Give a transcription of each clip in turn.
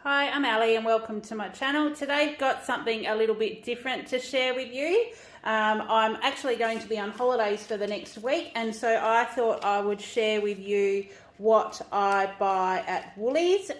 Hi, I'm Ali and welcome to my channel. Today I've got something a little bit different to share with you. I'm actually going to be on holidays for the next week, and so I thought I would share with you what I buy at Woolies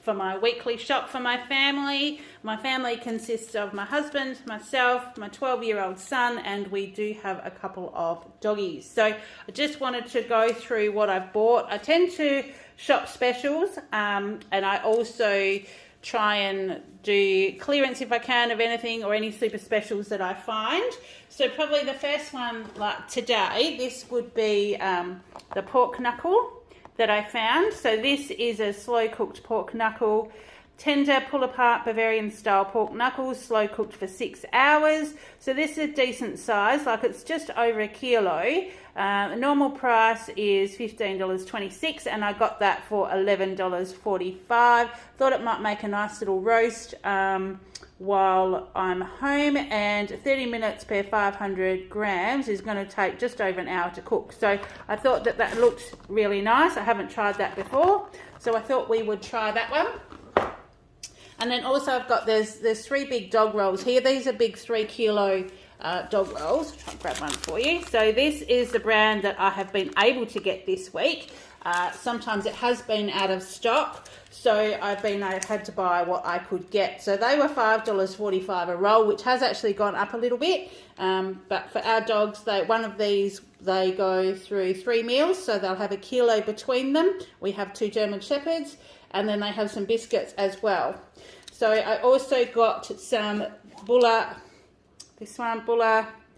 for my weekly shop for my family. My family consists of my husband, myself, my 12-year-old son, and we do have a couple of doggies. So I just wanted to go through what I've bought. I tend to shop specials, and I also try and do clearance if I can of anything or any super specials that I find. So probably the first one, like today, this would be the pork knuckle that I found. So this is a slow cooked pork knuckle, tender pull apart Bavarian style pork knuckles, slow cooked for 6 hours. So this is a decent size, like it's just over a kilo. The normal price is $15.26 and I got that for $11.45. Thought it might make a nice little roast while I'm home, and 30 minutes per 500 grams is going to take just over an hour to cook. So I thought that that looked really nice. I haven't tried that before, so I thought we would try that one. And then also I've got, there's 3 big dog rolls here. These are big 3 kilo dog rolls. I'll try and grab one for you. So this is the brand that I have been able to get this week. Sometimes it has been out of stock, so I've had to buy what I could get. So they were $5.45 a roll, which has actually gone up a little bit. But for our dogs, one of these, they go through 3 meals, so they'll have a kilo between them. We have 2 German Shepherds, and then they have some biscuits as well. So I also got some Bulla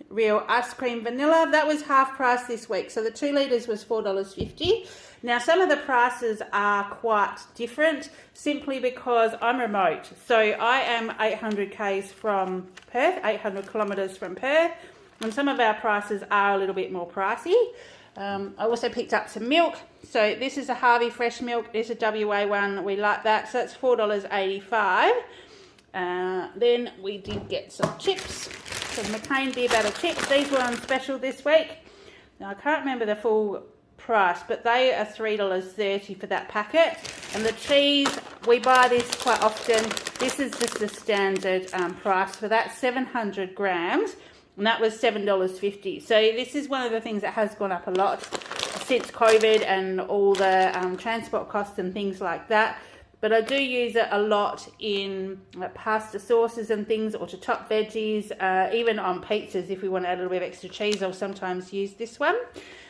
Real Ice Cream Vanilla. That was half price this week. So the 2 litres was $4.50. Now some of the prices are quite different simply because I'm remote. So I am 800 k's from Perth, 800 kilometres from Perth, and some of our prices are a little bit more pricey. I also picked up some milk. So this is a Harvey fresh milk. This is a WA one. We like that. So that's $4.85. Then we did get some chips. So McCain beer batter chips. These were on special this week. Now I can't remember the full price, but they are $3.30 for that packet. And the cheese, we buy this quite often. This is just the standard price for that, 700 grams. And that was $7.50. So this is one of the things that has gone up a lot since COVID and all the transport costs and things like that. But I do use it a lot in pasta sauces and things, or to top veggies, even on pizzas. If we want to add a little bit of extra cheese, I'll sometimes use this one.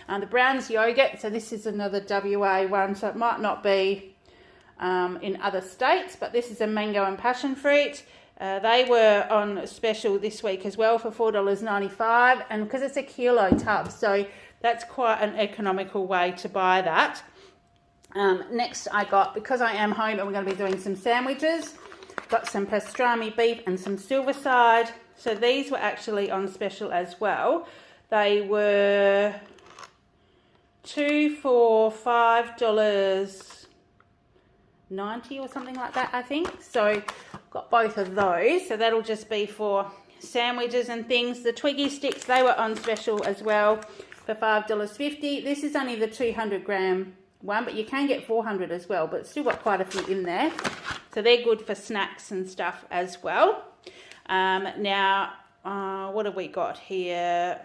The Brown's yogurt, so this is another WA one, so it might not be in other states, but this is a mango and passion fruit. They were on special this week as well for $4.95, and because it's a kilo tub, so that's quite an economical way to buy that. Next I got, because I am home and we're going to be doing some sandwiches, got some pastrami beef and some silverside. So these were actually on special as well. They were 2 for $5.90 or something like that, I think. So got both of those. So that'll just be for sandwiches and things. The Twiggy sticks, they were on special as well for $5.50. This is only the 200 gram one, but you can get 400 as well, but still got quite a few in there. So they're good for snacks and stuff as well. Now, what have we got here?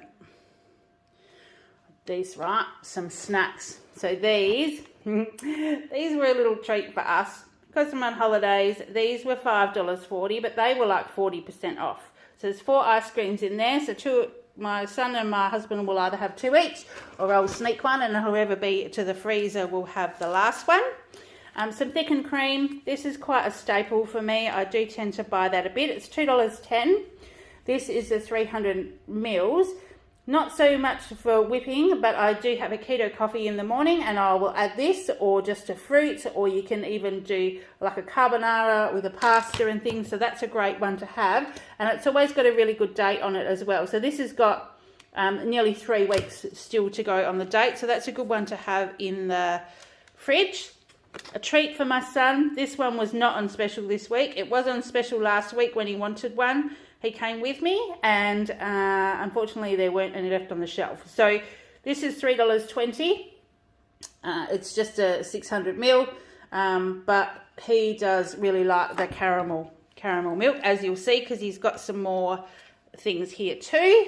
These, right, some snacks. So these were a little treat for us because I'm on holidays. These were $5.40, but they were like 40% off. So there's 4 ice creams in there. So my son and my husband will either have 2 each, or I'll sneak one, and whoever be to the freezer will have the last one. Some thickened cream. This is quite a staple for me. I do tend to buy that a bit. It's $2.10. This is the 300 mils. Not so much for whipping, but I do have a keto coffee in the morning and I will add this, or just a fruit, or you can even do like a carbonara with a pasta and things. So that's a great one to have, and it's always got a really good date on it as well. So this has got nearly 3 weeks still to go on the date, so that's a good one to have in the fridge. A treat for my son. This one was not on special this week. It was on special last week when he wanted one. He came with me, and unfortunately there weren't any left on the shelf. So this is $3.20. It's just a 600 ml, but he does really like the caramel milk, as you'll see, because he's got some more things here too.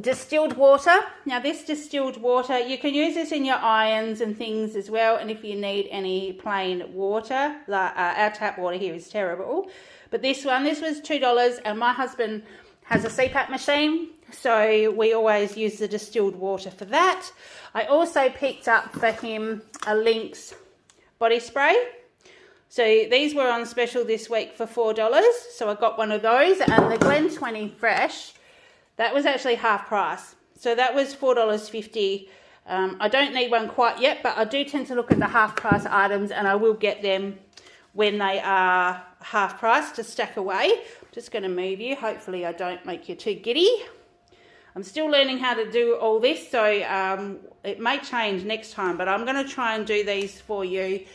Distilled water. Now this distilled water, you can use this in your irons and things as well, and if you need any plain water, like our tap water here is terrible, but this was $2, and my husband has a CPAP machine, so we always use the distilled water for that. I also picked up for him a Lynx body spray. So these were on special this week for $4, so I got one of those, and the Glen 20 Fresh, that was actually half price. So that was $4.50. I don't need one quite yet, but I do tend to look at the half price items, and I will get them when they are half price to stack away. I'm just going to move you. Hopefully I don't make you too giddy. I'm still learning how to do all this, so it may change next time, but I'm going to try and do these for you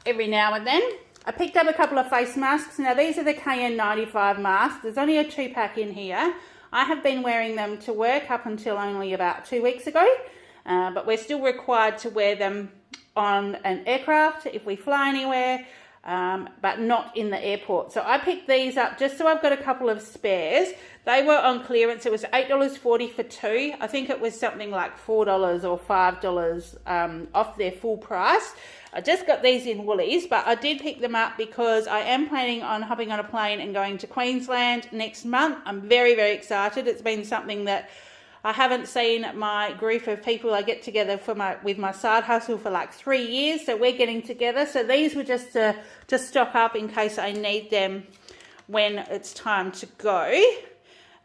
every now and then. I picked up a couple of face masks. Now these are the KN95 masks. There's only a 2-pack in here. I have been wearing them to work up until only about 2 weeks ago, but we're still required to wear them on an aircraft if we fly anywhere, but not in the airport. So I picked these up just so I've got a couple of spares. They were on clearance. It was $8.40 for 2. I think it was something like $4 or $5 off their full price. I just got these in Woolies, but I did pick them up because I am planning on hopping on a plane and going to Queensland next month. I'm very, very excited. It's been something that I haven't seen my group of people I get together with my side hustle for like 3 years, so we're getting together. So these were just to stock up in case I need them when it's time to go.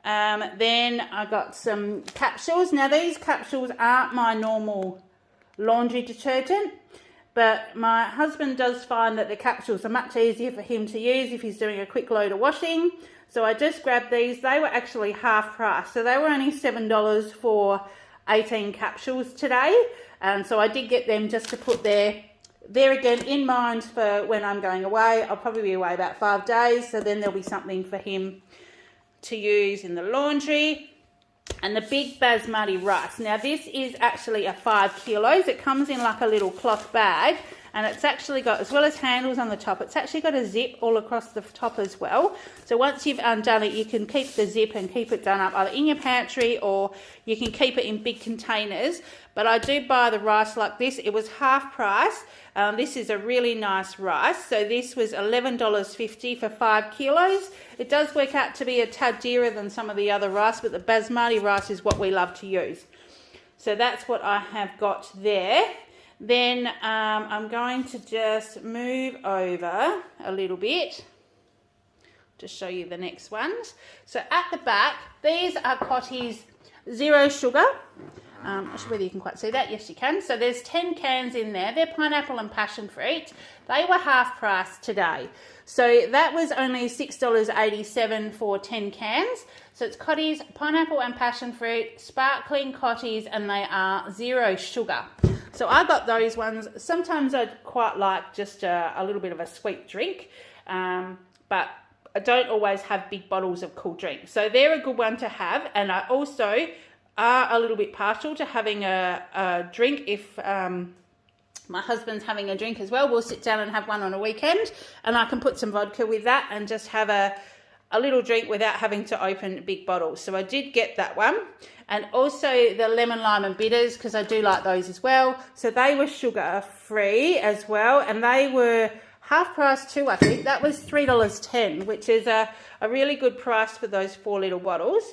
Then I got some capsules. Now these capsules aren't my normal laundry detergent, but my husband does find that the capsules are much easier for him to use if he's doing a quick load of washing. So I just grabbed these. They were actually half price, so they were only $7 for 18 capsules today. And so I did get them just to put there again in mind for when I'm going away. I'll probably be away about 5 days, so then there'll be something for him to use in the laundry. And the big basmati rice. Now this is actually a 5 kilos. It comes in like a little cloth bag, and it's actually got, as well as handles on the top, it's actually got a zip all across the top as well. So once you've undone it, you can keep the zip and keep it done up either in your pantry, or you can keep it in big containers. But I do buy the rice like this. It was half price. This is a really nice rice. So this was $11.50 for 5 kilos. It does work out to be a tad dearer than some of the other rice, but the basmati rice is what we love to use. So that's what I have got there. Then I'm going to just move over a little bit to show you the next ones. So at the back, these are Cottee's Zero Sugar. I'm not sure whether you can quite see that. Yes, you can. So there's 10 cans in there. They're pineapple and passion fruit. They were half price today. So that was only $6.87 for 10 cans. So it's Cottee's pineapple and passion fruit, sparkling Cottee's, and they are zero sugar. So I got those ones. Sometimes I'd quite like just a little bit of a sweet drink, but I don't always have big bottles of cool drink. So they're a good one to have. And I also are a little bit partial to having a drink if my husband's having a drink as well. We'll sit down and have one on a weekend, and I can put some vodka with that and just have a little drink without having to open big bottles. So I did get that one. And also the lemon, lime and bitters, because I do like those as well. So they were sugar free as well, and they were half price too, I think. That was $3.10, which is a really good price for those 4 little bottles.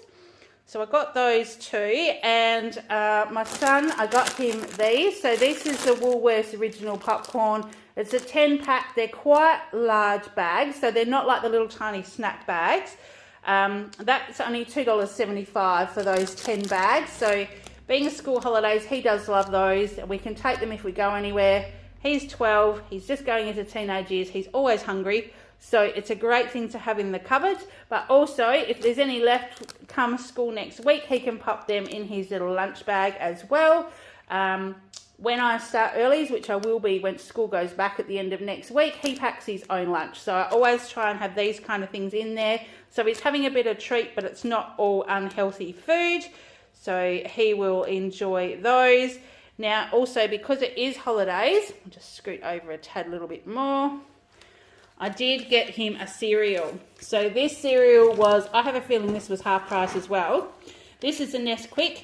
So I got those too, and my son, I got him these. So this is the Woolworths original popcorn. It's a 10-pack. They're quite large bags, so they're not like the little tiny snack bags. That's only $2.75 for those 10 bags. So being a school holidays, he does love those. We can take them if we go anywhere. He's 12. He's just going into teenage years. He's always hungry. So it's a great thing to have in the cupboard. But also, if there's any left come school next week, he can pop them in his little lunch bag as well. When I start earlies, which I will be when school goes back at the end of next week, he packs his own lunch. So I always try and have these kind of things in there. So he's having a bit of treat, but it's not all unhealthy food. So he will enjoy those. Now, also, because it is holidays, I'll just scoot over a tad little bit more. I did get him a cereal. So this cereal was, I have a feeling this was half price as well. This is a Nesquik.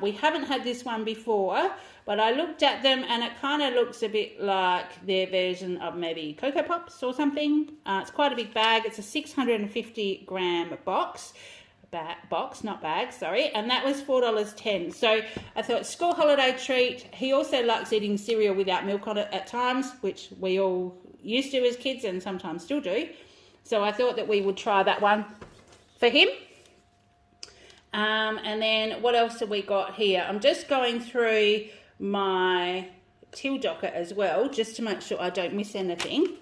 We haven't had this one before, but I looked at them and it kind of looks a bit like their version of maybe Cocoa Pops or something. It's quite a big bag. It's a 650 gram box. Not bag, sorry. And that was $4.10. So I thought school holiday treat. He also likes eating cereal without milk on it at times, which we all used to as kids and sometimes still do. So I thought that we would try that one for him. And then what else have we got here? I'm just going through my till docket as well, just to make sure I don't miss anything.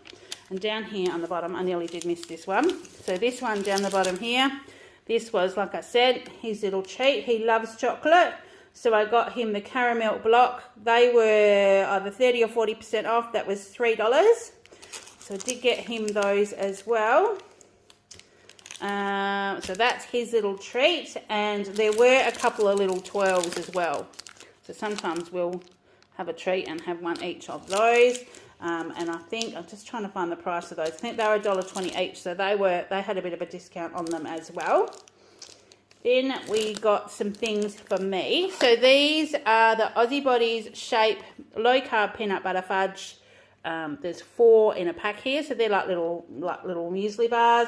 And down here on the bottom, I nearly did miss this one. So this one down the bottom here, this was, like I said, his little treat. He loves chocolate. So I got him the caramel block. They were either 30 or 40% off. That was $3. So I did get him those as well. So that's his little treat, and there were a couple of little 12s as well. So sometimes we'll have a treat and have one each of those. And I think, I'm just trying to find the price of those. I think they were $1.20 each, so they had a bit of a discount on them as well. Then we got some things for me. So these are the Aussie Bodies Shape Low Carb Peanut Butter Fudge. There's 4 in a pack here, so they're like little muesli bars.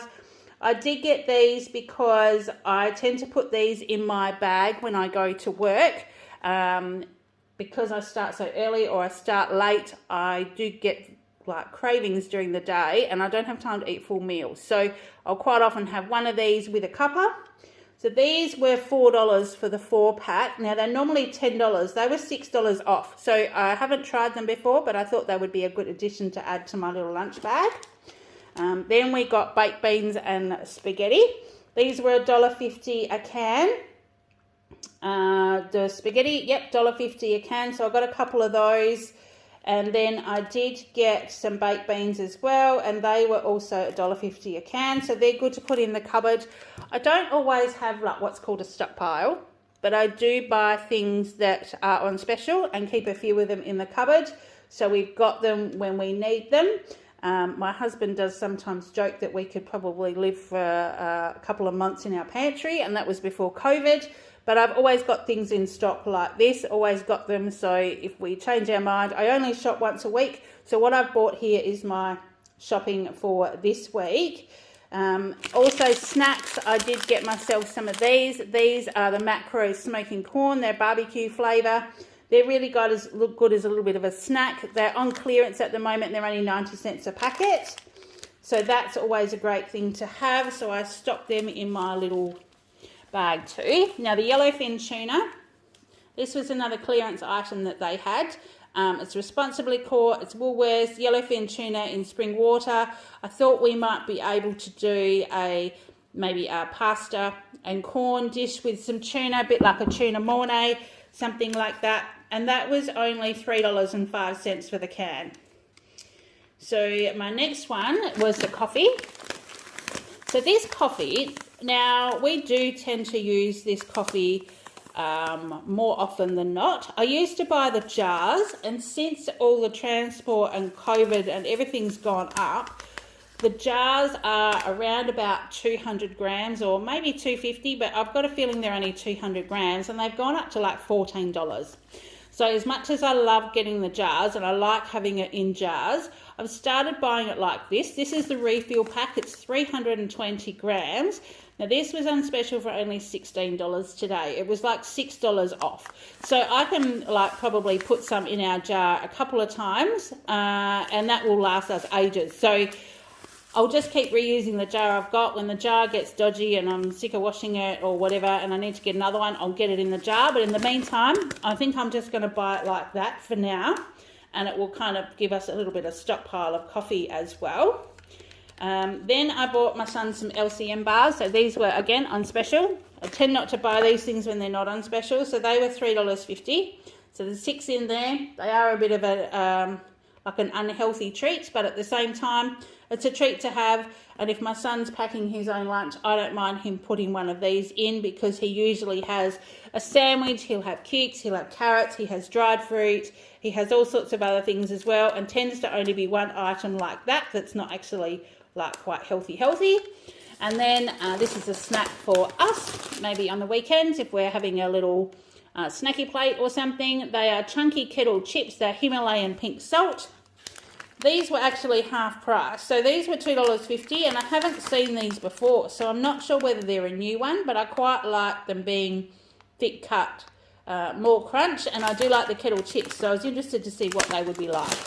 I did get these because I tend to put these in my bag when I go to work. Because I start so early or I start late, I do get like cravings during the day and I don't have time to eat full meals. So I'll quite often have one of these with a cuppa. So these were $4 for the 4-pack. Now they're normally $10. They were $6 off. So I haven't tried them before, but I thought they would be a good addition to add to my little lunch bag. Then we got baked beans and spaghetti. These were $1.50 a can. The spaghetti, yep, $1.50 a can. So I got a couple of those. And then I did get some baked beans as well, and they were also $1.50 a can. So they're good to put in the cupboard. I don't always have like what's called a stockpile, but I do buy things that are on special and keep a few of them in the cupboard. So we've got them when we need them. My husband does sometimes joke that we could probably live for a couple of months in our pantry, and that was before COVID. But I've always got things in stock like this, always got them. So if we change our mind, I only shop once a week. So what I've bought here is my shopping for this week. Also snacks, I did get myself some of these. These are the Macro Smoking Corn. They're barbecue flavour. They're really look good as a little bit of a snack. They're on clearance at the moment. They're only 90 cents a packet. So that's always a great thing to have. So I stock them in my little bag too. Now the yellowfin tuna, this was another clearance item that they had. It's responsibly caught, it's Woolworths, yellowfin tuna in spring water. I thought we might be able to do maybe a pasta and corn dish with some tuna, a bit like a tuna mornay, something like that. And that was only $3.05 for the can. So my next one was the coffee. So this coffee, now we do tend to use this coffee more often than not. I used to buy the jars, and since all the transport and COVID and everything's gone up, the jars are around about 200 grams or maybe 250, but I've got a feeling they're only 200 grams and they've gone up to like $14. So as much as I love getting the jars and I like having it in jars, I've started buying it like this. This is the refill pack. It's 320 grams. Now this was on special for only $16 today. It was like $6 off. So I can like probably put some in our jar a couple of times and that will last us ages. So I'll just keep reusing the jar I've got. When the jar gets dodgy and I'm sick of washing it or whatever and I need to get another one, I'll get it in the jar. But in the meantime, I think I'm just going to buy it like that for now. And it will kind of give us a little bit of stockpile of coffee as well. Then I bought my son some LCM bars. So these were, again, on special. I tend not to buy these things when they're not on special. So they were $3.50. So there's 6 in there. They are a bit of a like an unhealthy treat, but at the same time, it's a treat to have. And if my son's packing his own lunch, I don't mind him putting one of these in, because he usually has a sandwich, he'll have cukes, he'll have carrots, he has dried fruit, he has all sorts of other things as well, and tends to only be one item like that that's not actually like quite healthy. And then this is a snack for us, maybe on the weekends if we're having a little snacky plate or something. They are chunky kettle chips. They're Himalayan pink salt. These were actually half price. So these were $2.50, and I haven't seen these before, so I'm not sure whether they're a new one, but I quite like them being thick cut, more crunch, and I do like the kettle chips, so I was interested to see what they would be like.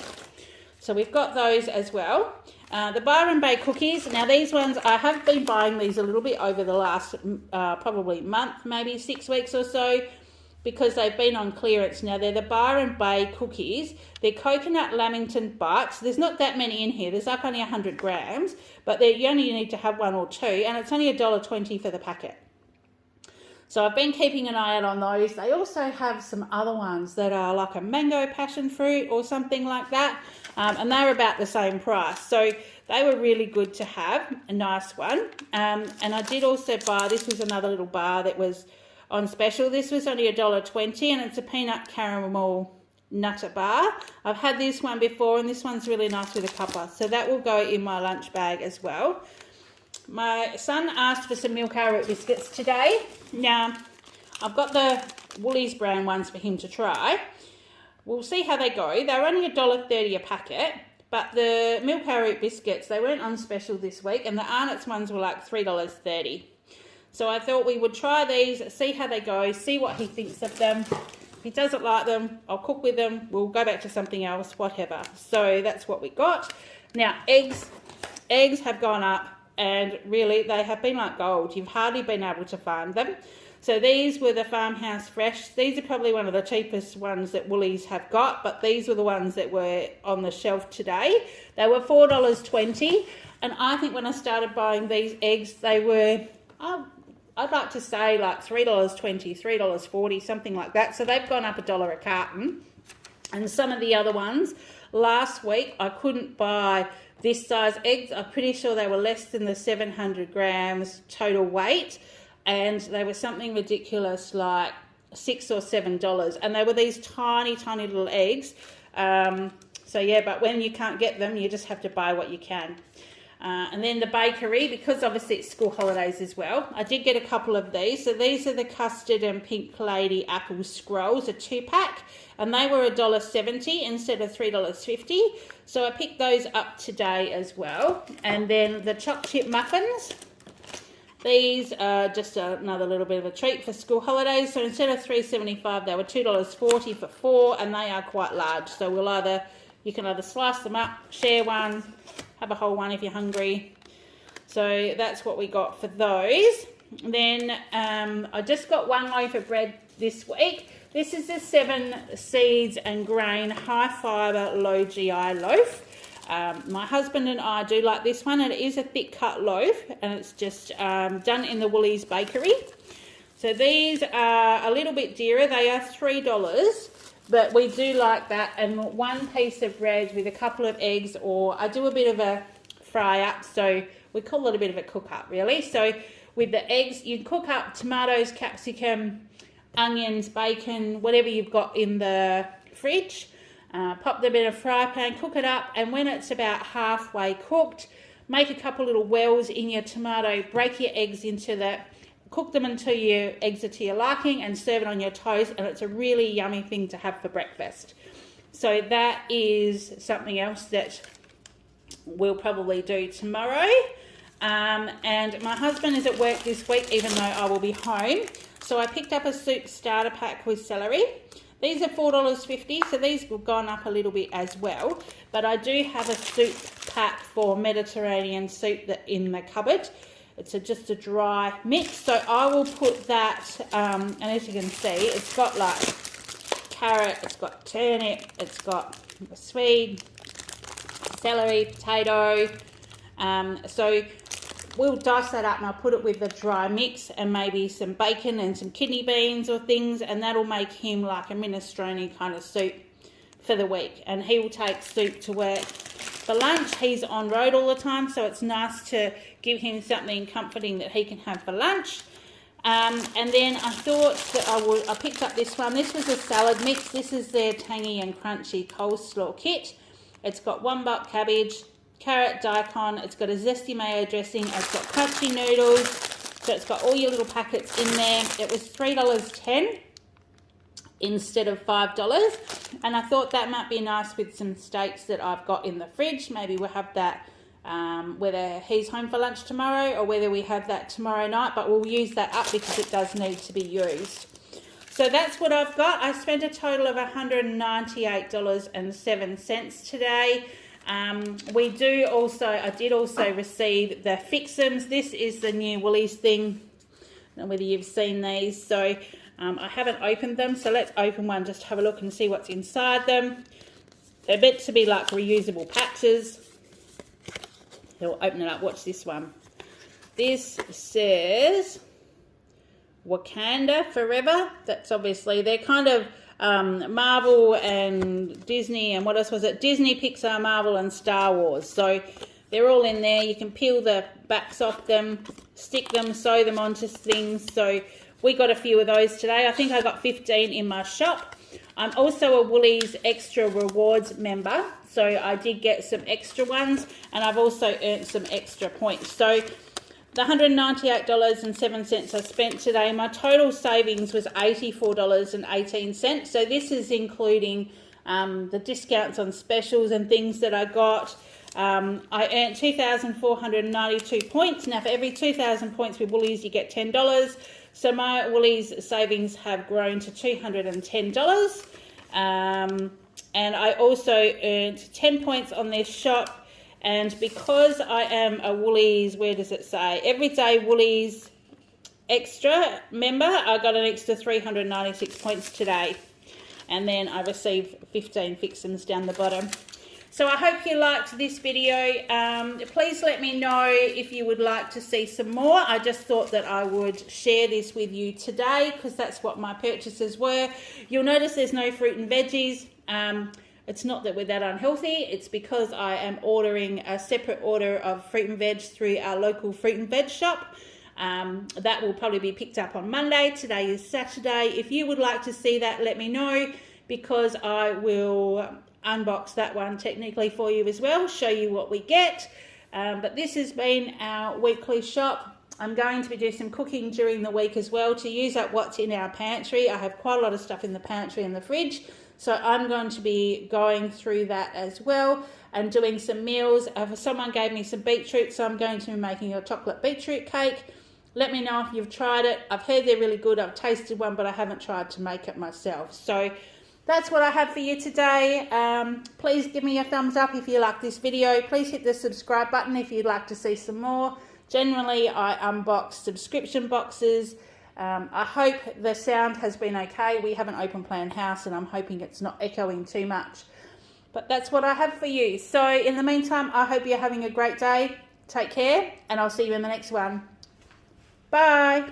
So we've got those as well. The Byron Bay cookies. Now these ones, I have been buying these a little bit over the last probably month, maybe 6 weeks or so, because they've been on clearance. Now they're the Byron Bay cookies. They're coconut lamington bites. There's not that many in here. There's like only 100 grams, but you only need to have 1 or 2, and it's only $1.20 for the packet. So I've been keeping an eye out on those. They also have some other ones that are like a mango passion fruit or something like that. And they're about the same price. So they were really good to have, a nice one. And I did also buy, this was another little bar that was on special. This was only $1.20, and it's a peanut caramel nutter bar. I've had this one before, and this one's really nice with a cuppa. So that will go in my lunch bag as well. My son asked for some milk arrowroot biscuits today. Now, I've got the Woolies brand ones for him to try. We'll see how they go. They're only $1.30 a packet, but the milk arrowroot biscuits, they weren't on special this week, and the Arnott's ones were like $3.30. So I thought we would try these, see how they go, see what he thinks of them. If he doesn't like them, I'll cook with them. We'll go back to something else, whatever. So that's what we got. Now, eggs have gone up, and really they have been like gold. You've hardly been able to find them. So these were the Farmhouse Fresh. These are probably one of the cheapest ones that Woolies have got, but these were the ones that were on the shelf today. They were $4.20, and I think when I started buying these eggs, they were, I'd like to say like $3.20, $3.40, something like that. So they've gone up $1 a carton. And some of the other ones, last week I couldn't buy this size eggs. I'm pretty sure they were less than the 700 grams total weight, and they were something ridiculous like $6 or $7, and they were these tiny little eggs. So yeah, but when you can't get them, you just have to buy what you can. And then the bakery, because obviously it's school holidays as well, I did get a couple of these. So these are the custard and pink lady apple scrolls, a 2-pack, and they were $1.70 instead of $3.50. So I picked those up today as well. And then the choc chip muffins. These are just another little bit of a treat for school holidays. So instead of $3.75, they were $2.40 for 4, and they are quite large. So you can either slice them up, share one, have a whole one if you're hungry. So that's what we got for those. Then I just got 1 loaf of bread this week. This is the 7 seeds and grain high fibre low GI loaf. My husband and I do like this one, and it is a thick cut loaf, and it's just done in the Woolies bakery. So these are a little bit dearer. They are $3, but we do like that. And 1 piece of bread with a couple of eggs, or I do a bit of a fry up, so we call it a bit of a cook up really. So with the eggs, you cook up tomatoes, capsicum, onions, bacon, whatever you've got in the fridge. Pop them in a fry pan, cook it up, and when it's about halfway cooked, make a couple little wells in your tomato, break your eggs into that, cook them until your eggs are to your liking, and serve it on your toast, and it's a really yummy thing to have for breakfast. So that is something else that we'll probably do tomorrow. And my husband is at work this week, even though I will be home. So I picked up a soup starter pack with celery. These are $4.50, so these have gone up a little bit as well. But I do have a soup pack for Mediterranean soup in the cupboard. It's just a dry mix, so I will put that, and as you can see, it's got like carrot, it's got turnip, it's got swede, celery, potato. So we'll dice that up and I'll put it with the dry mix and maybe some bacon and some kidney beans or things, and that'll make him like a minestrone kind of soup for the week, and he will take Soup to work for lunch. He's on road all the time, so it's nice to give him something comforting that he can have for lunch. And then I thought that I picked up this one. This was a salad mix. This is their tangy and crunchy coleslaw kit. It's got one bok cabbage, carrot, daikon. It's got a zesty mayo dressing. It's got crunchy noodles. So it's got all your little packets in there. It was $3.10 instead of $5. And I thought that might be nice with some steaks that I've got in the fridge. Maybe we'll have that whether he's home for lunch tomorrow or whether we have that tomorrow night, but we'll use that up because it does need to be used. So that's what I've got. I spent a total of $198.07 today. I did also receive the Fix'ems. This is the new Woolies thing. I don't know whether you've seen these. So I haven't opened them, so let's open one just to have a look and see what's inside them. They're meant to be like reusable patches. So we'll open it up. Watch this one. This says Wakanda Forever. That's obviously, they're kind of Marvel and Disney, and what else was it? Disney, Pixar, Marvel and Star Wars. So they're all in there. You can peel the backs off them, stick them, sew them onto things. So we got a few of those today. I think I got 15 in my shop. I'm also a Woolies Extra Rewards member, so I did get some extra ones, and I've also earned some extra points. So the $198.07 I spent today, my total savings was $84.18. So this is including the discounts on specials and things that I got. I earned 2,492 points. Now for every 2,000 points with Woolies, you get $10. So my Woolies savings have grown to $210. And I also earned 10 points on this shop. And because I am a Woolies, where does it say? Everyday Woolies Extra member, I got an extra 396 points today. And then I received 15 Fix'ems down the bottom. So I hope you liked this video. Please let me know if you would like to see some more. I just thought that I would share this with you today because that's what my purchases were. You'll notice there's no fruit and veggies. It's not that we're that unhealthy. It's because I am ordering a separate order of fruit and veg through our local fruit and veg shop. That will probably be picked up on Monday. Today is Saturday. If you would like to see that, let me know because I will unbox that one technically for you as well, show you what we get. But this has been our weekly shop. I'm going to be doing some cooking during the week as well to use up what's in our pantry. I have quite a lot of stuff in the pantry and the fridge, so I'm going to be going through that as well and doing some meals. Someone gave me some beetroot, so I'm going to be making a chocolate beetroot cake. Let me know if you've tried it. I've heard they're really good. I've tasted one, but I haven't tried to make it myself. So that's what I have for you today. Please give me a thumbs up if you like this video. Please hit the subscribe button if you'd like to see some more. Generally, I unbox subscription boxes. I hope the sound has been okay. We have an open plan house and I'm hoping it's not echoing too much. But that's what I have for you. So in the meantime, I hope you're having a great day. Take care and I'll see you in the next one. Bye.